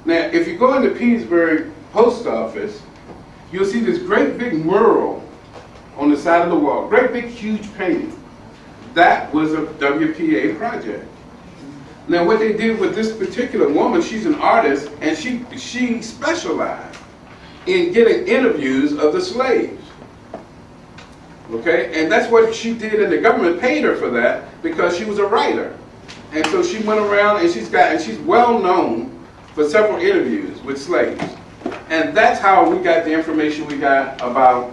Now, if you go in the Petersburg post office, you'll see this great big mural on the side of the wall, great big huge painting. That was a WPA project. Now what they did with this particular woman, she's an artist, and she specialized in getting interviews of the slaves. Okay, and that's what she did, and the government paid her for that because she was a writer. And so she went around, and she's well known for several interviews with slaves. And that's how we got the information we got about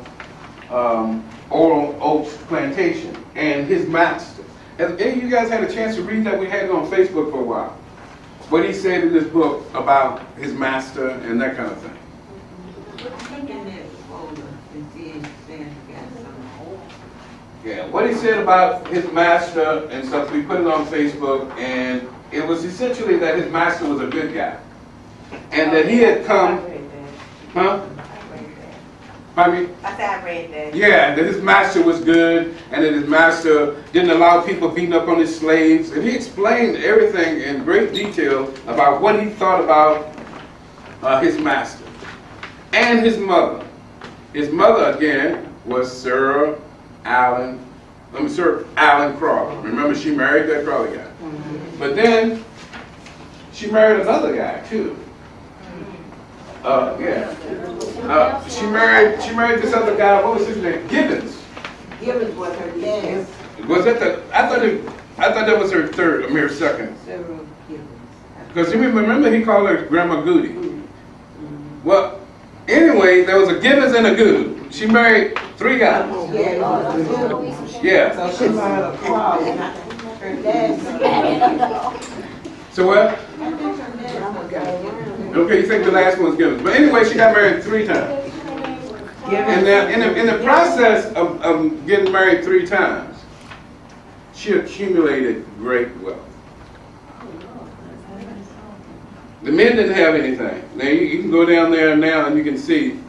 Oral Oaks Plantation and his master. Have any of you guys had a chance to read that? We had it on Facebook for a while. What he said in this book about his master and that kind of thing. Yeah, what he said about his master and stuff, we put it on Facebook, and it was essentially that his master was a good guy. And that he had come, huh? Pardon me? I said I read that. Yeah, that his master was good, and that his master didn't allow people beating up on his slaves. And he explained everything in great detail about what he thought about his master. And his mother. His mother, again, was Sir Alan Crawley. Remember, she married that Crawley guy. But then, she married another guy, too. She married this other guy. What was his name? Gibbons. Gibbons was her dad. Was that the? I thought that was her third, or second. Several Gibbons. Because remember he called her Grandma Goody. Well, anyway, there was a Gibbons and a Good. She married 3 guys. Yeah. So she married a Crawley. Her dad. So what? Okay, you think the last one was Gibbons. But anyway, she got married 3 times. And now, in the process of getting married 3 times, she accumulated great wealth. The men didn't have anything. Now, you can go down there now and you can see,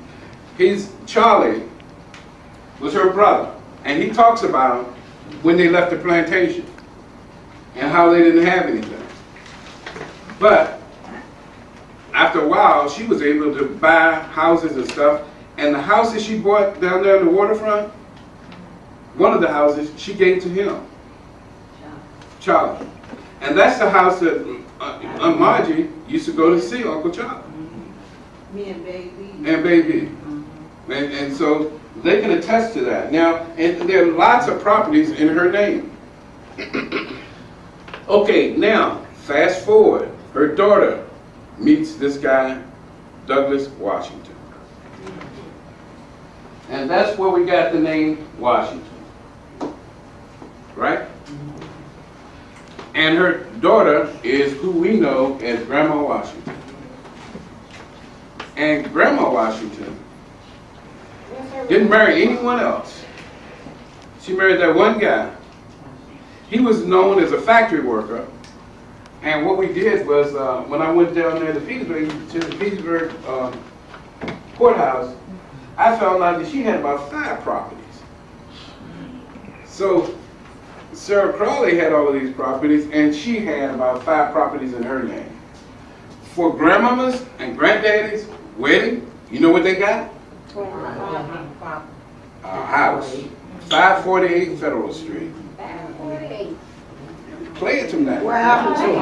Charlie was her brother. And he talks about when they left the plantation and how they didn't have anything. But after a while, she was able to buy houses and stuff. And the houses she bought down there on the waterfront, one of the houses she gave to him, Charlie. And that's the house that Margie used to go to see Uncle Charlie. Me and Baby. And Baby. And so they can attest to that. Now, and there are lots of properties in her name. Okay, now, fast forward. Her daughter meets this guy, Douglas Washington. And that's where we got the name Washington. Right? And her daughter is who we know as Grandma Washington. And Grandma Washington didn't marry anyone else. She married that one guy. He was known as a factory worker. And what we did was, when I went down there to the Petersburg courthouse, I found out that she had about 5 properties. So Sarah Crawley had all of these properties, and she had about 5 properties in her name. For grandmamas and granddaddies' wedding, you know what they got? A house. 548 Federal Street. 548. Play it tonight. What happened to him?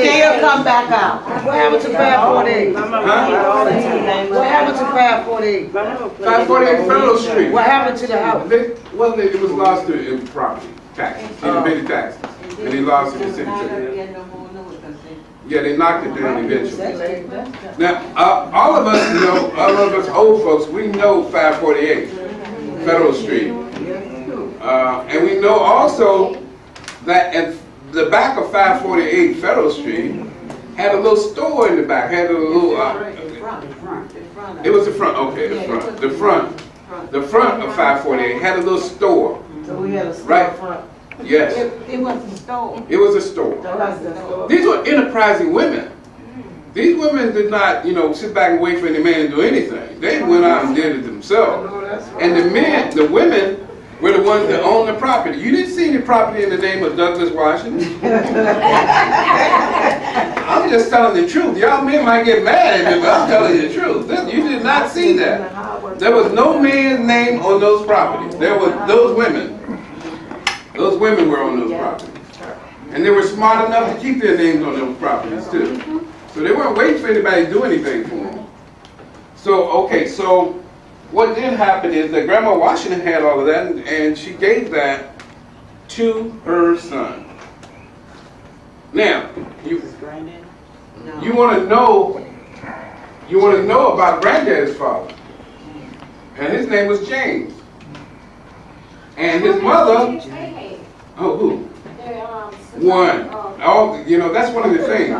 Still come back out. What happened to 548? What happened to 548? 548 Federal Street. What happened to the house? Well, it was lost in property taxes. He paid the taxes. And he lost it in city treasury. Yeah, they knocked it down eventually. Now, all of us know, all of us old folks, we know 548 Federal Street. And we know also that at the back of 548 Federal Street had a little store in the back. Had a little. It was the front. Okay, the front. The front of 548 had a little store. So we had a store right front. Yes. It was a store. It was a store. These were enterprising women. These women did not, sit back and wait for any man to do anything. They went out and did it themselves. And the women were the ones that owned the property. You didn't see any property in the name of Douglas Washington. I'm just telling the truth. Y'all men might get mad at me, but I'm telling you the truth. You did not see that. There was no man's name on those properties. There was those women. Those women were on those properties. And they were smart enough to keep their names on those properties too. So they weren't waiting for anybody to do anything for them. So, okay, so what did happen is that Grandma Washington had all of that, and she gave that to her son. Now, you want to know about Granddad's father, and his name was James, and his mother. Oh, who? One. Oh, you know, that's one of the things.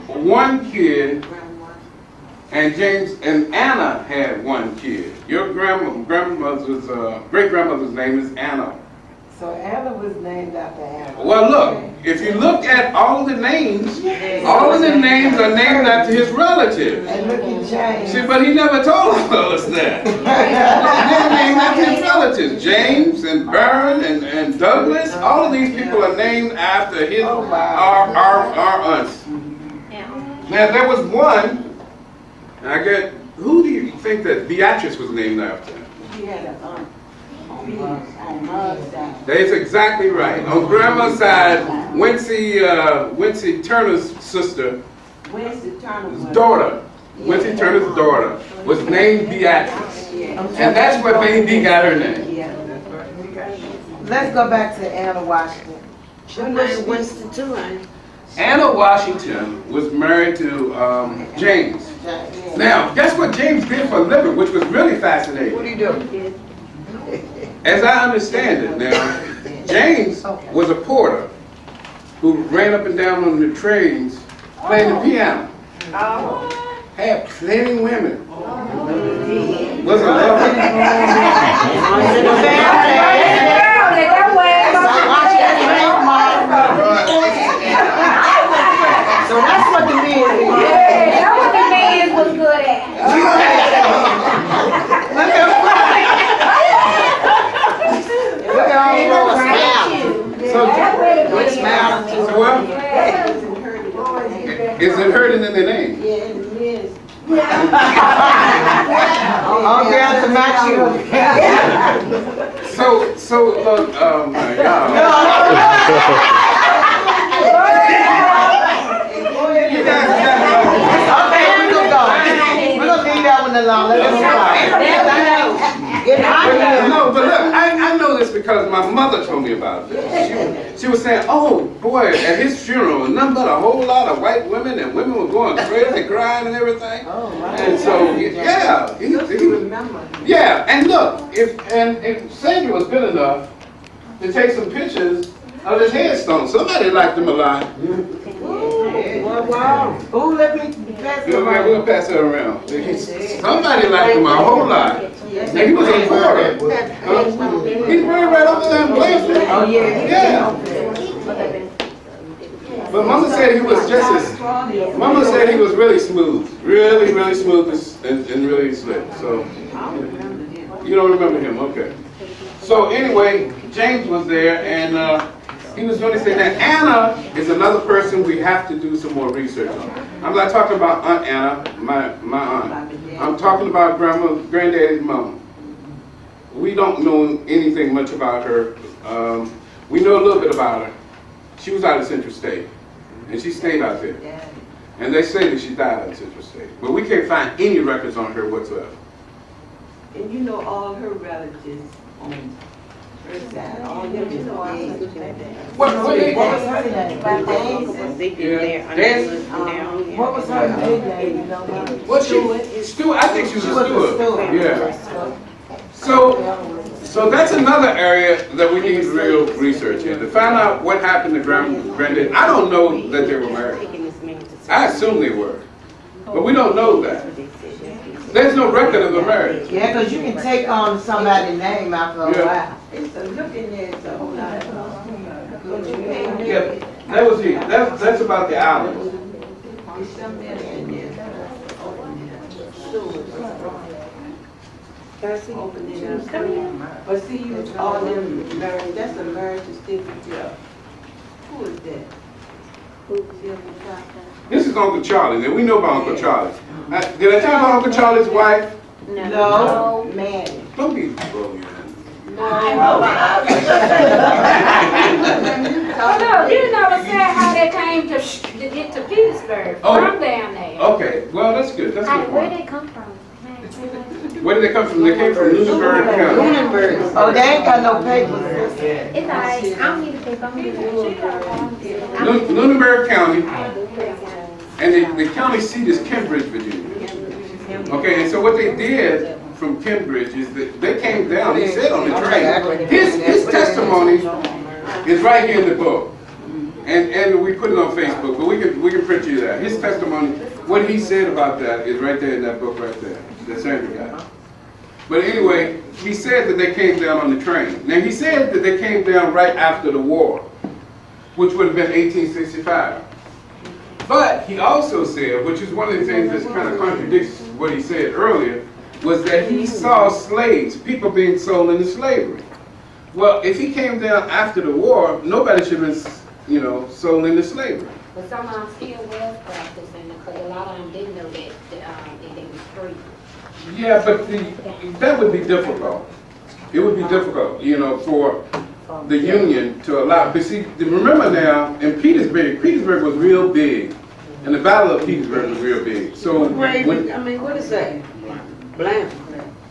One kid, and James and Anna had one kid. Your grandmother's great grandmother's name is Anna. So Anna was named after Anna. Well, look, if you look at all of the names, all of the names are named after his relatives. And look at James. See, but he never told us that. They're named after his relatives. James and Byrne and Douglas, all of these people are named after his our aunts. Now there was one. Who do you think that Beatrice was named after? She had an aunt. On Mom's side. That's exactly right. On Grandma's side, Wincy Turner's sister, Wincy Turner's daughter was named Beatrice. And that's where Baby got her name. Let's go back to Anna Washington. Anna Washington was married to James. Now, guess what James did for a living, which was really fascinating. What do you do? As I understand it now, James was a porter who ran up and down on the trains playing the piano. Had plenty women. Was a lover. So that's what the men did. That's what the man was good at. Look at all those smiles. So what? Is it hurting in the name? All down to match you. So look, oh my God. You guys got Okay, we're gonna go. We're gonna leave that one alone. Let us No, but look, I know this because my mother told me about this. She was saying, oh boy, at his funeral, nothing but a whole lot of white women, and women were going crazy, crying and everything. And so, yeah, yeah. And look, if Sandra was good enough to take some pictures of his headstone, somebody liked him a lot. Wow. Ooh, let me pass it around. We'll pass it around. Somebody liked him a whole lot. Now, he was a porter. He's right over there in Blanford. Oh, yeah. Yeah. But Mama said he was just as, Mama said he was really smooth. Really, really smooth and really slick. So, you don't remember him, okay. So anyway, James was there, and he was going to say that Anna is another person we have to do some more research on. I'm not talking about Aunt Anna, my aunt. I'm talking about Granddaddy's mom. We don't know anything much about her. We know a little bit about her. She was out of Central State, and she stayed out there. And they say that she died out of Central State, but we can't find any records on her whatsoever. And you know all her relatives on her side. All them is What they What was her name? What was her name? What Stewart? I think she was a Stewart. Yeah. So that's another area that we need real research in to find out what happened to Granddad. I don't know that they were married. I assume they were, but we don't know that. There's no record of the marriage. Yeah, because you can take on somebody's name after a while. It's a look in there, it's a whole lot of Yeah, that was it. That's about the island. Open it up. But see, you all them marriage, that's a marriage certificate. Who is that? This is Uncle Charlie. Now we know about Uncle Charlie. Did I tell you about Uncle Charlie's wife? No. Maddie. Don't be bullying. Oh, no, you never said how they came to get to Petersburg Oh. from down there. Okay, well that's good. That's a good Where point. they come from? Where did they come from? They came from Lunenburg County. Lunenburg. Oh, they ain't got no papers. It's alright, I don't need to take on Lunenburg County, and the county seat is Cambridge, Virginia. Okay, and so what they did from Cambridge is that they came down, he said on the train, his testimony is right here in the book. And we put it on Facebook, but we can print you that. His testimony, what he said about that is right there in that book right there, the same guy. But anyway, he said that they came down on the train. Now he said that they came down right after the war, which would have been 1865. But he also said, which is one of the things that kind of contradicts what he said earlier, was that he saw slaves, people being sold into slavery. Well, if he came down after the war, nobody should have been, sold into slavery. But some of them still was practicing, because a lot of them didn't know that they was free. Yeah, but that would be difficult. It would be difficult, for the Union to allow. But see, remember now, in Petersburg was real big, and the Battle of Petersburg was real big. So What is that? Blam.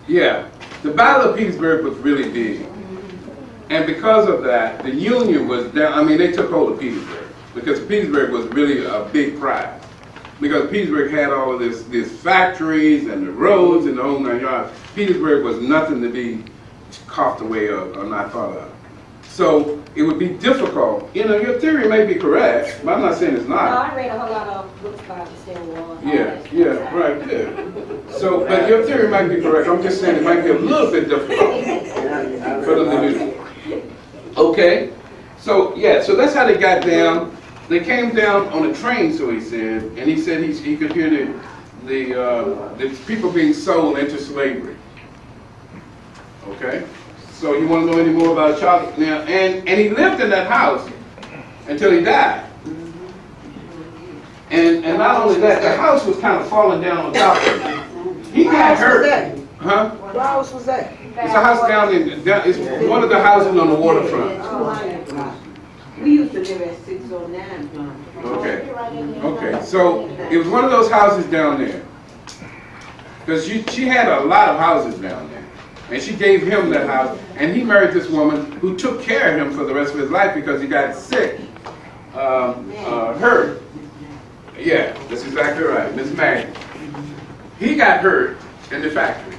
yeah, the Battle of Petersburg was really big, and because of that, the Union was down. They took hold of Petersburg because Petersburg was really a big prize. Because Petersburg had all of these factories and the roads and the whole 9 yards. Petersburg was nothing to be coughed away or not thought of. So it would be difficult. Your theory may be correct, but I'm not saying it's No, not. I read a whole lot of books about the Civil War. Yeah, right there. So, but your theory might be correct. I'm just saying it might be a little bit difficult for them to do. Okay, so so that's how they got down. They came down on a train, so he said, and he said he could hear the people being sold into slavery. Okay, so you want to know any more about Charlie now? And he lived in that house until he died. And not only that, the house was kind of falling down on top of him. He got hurt. Huh? What house was that? It's a house it's one of the houses on the waterfront. We used to live at 609 Plum. Okay, so it was one of those houses down there. Because she had a lot of houses down there. And she gave him that house, and he married this woman who took care of him for the rest of his life because he got sick. Hurt. Yeah, that's exactly right, Miss Maggie. He got hurt in the factory.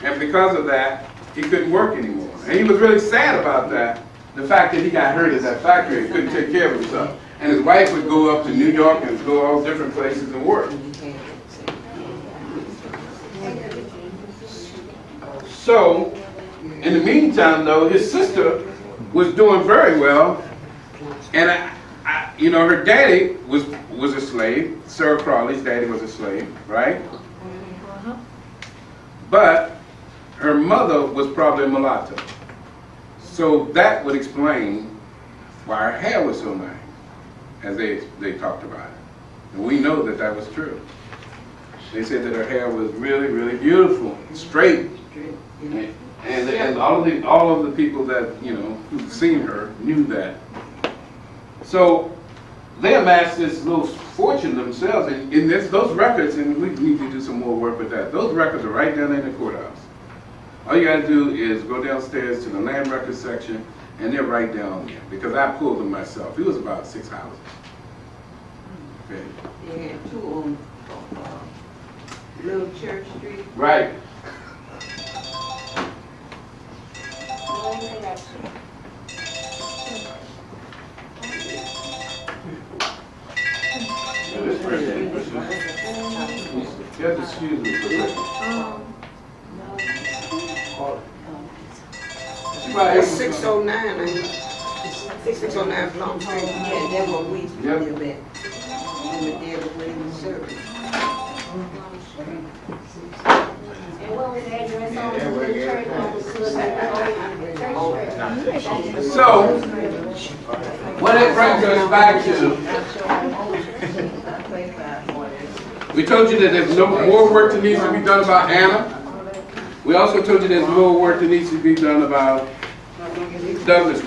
And because of that, he couldn't work anymore. And he was really sad about that. The fact that he got hurt at that factory and couldn't take care of himself. And his wife would go up to New York and go all different places and work. So, in the meantime though, his sister was doing very well. And her daddy was a slave. Sarah Crawley's daddy was a slave, right? But her mother was probably a mulatto. So that would explain why her hair was so nice, as they talked about it. And we know that that was true. They said that her hair was really, really beautiful, straight. And all of the people that, who've seen her knew that. So they amassed this little fortune themselves, and those records, and we need to do some more work with that. Those records are right down in the courthouse. All you got to do is go downstairs to the land records section, and they're right down there, because I pulled them myself. It was about 6 houses. Okay. They had 2 on Little Church Street. Right. Just excuse me for a second. It's 609, ain't it? 609 Plum Street. Yeah, that's what we used to Yep. live at. And the dead was waiting service. And what was the address on the church on the church? So, what it brings us back to, we told you that there's no more work that needs to be done about Anna. We also told you there's more work that needs to be done about Douglas.